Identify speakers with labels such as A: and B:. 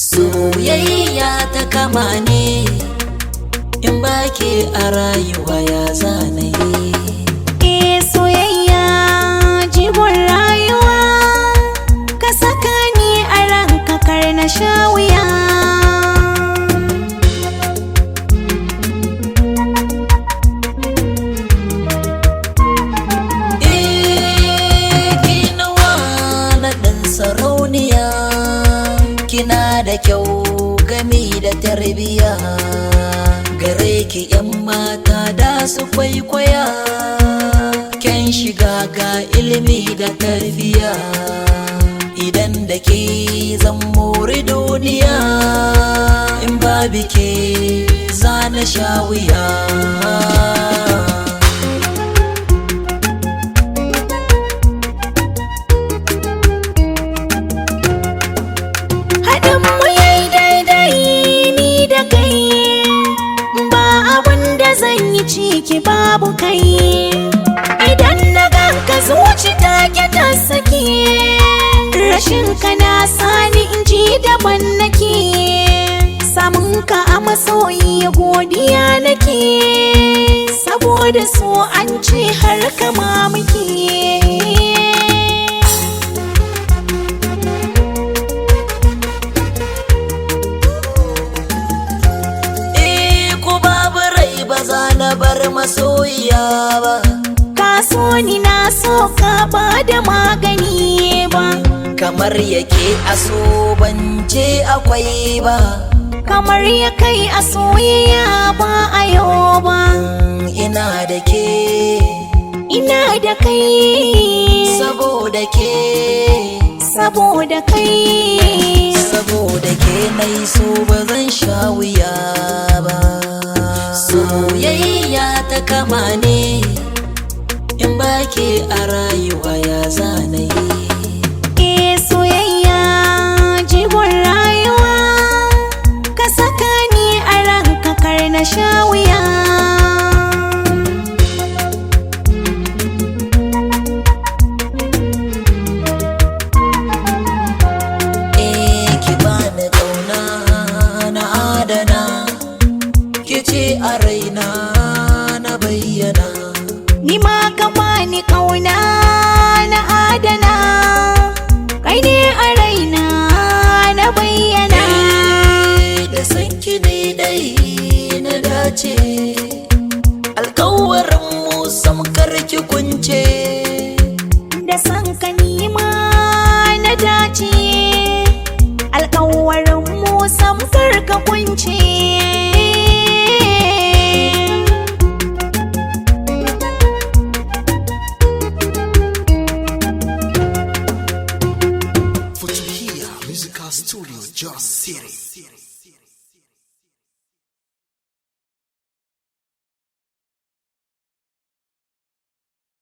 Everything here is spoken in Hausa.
A: Soyayya ta kama ne, in baki a rayuwa ya zanayi.
B: Soyayya jigon rayuwa, ka saka ni a ranka kar na sha wuya.
A: Ginawa na ɗan sarauniya, kina da kyau gami da tarbiya, gare ki 'yan mata da su kwaikwaya, kyan shiga ga ilimi da tarbiya, idan da ke zan more duniya, in babu ke za na sha wuya.
B: Ciki babu kai, idan na ganka zuci take ta sake, rashin ka na sani in ji daban nake, samun ka a masoyi godiya nake, saboda so an ce har kama muke.
A: Na bar masoyiya ba,
B: ka so ni na so ka ba da magani ba,
A: kamar yake a so ban ce akwai ba,
B: kamar ya kai a soyayya ba a yau ba.
A: Ina da ke,
B: ina da kai,
A: saboda ke,
B: saboda kai,
A: saboda ke nai so ba zan sha wuya ba. Soyayya ta kama ne, in baki a rayuwa ya zanayi.
B: Soyayya jigon rayuwa, ka saka ni a ranka kar na sha wuya.
A: Ki bani ƙauna na adana, ke ce a raina na bayyana.
B: Ni ma ka bani ƙauna na adana, kai ne a raina na bayyana.
A: Da sanki ne dai na dace, alkawarin mu samkar ki kunce.
B: Da sanka ni ma na dace, alkawarin mu samkar ka kunce.
C: Musical Studio, Just City.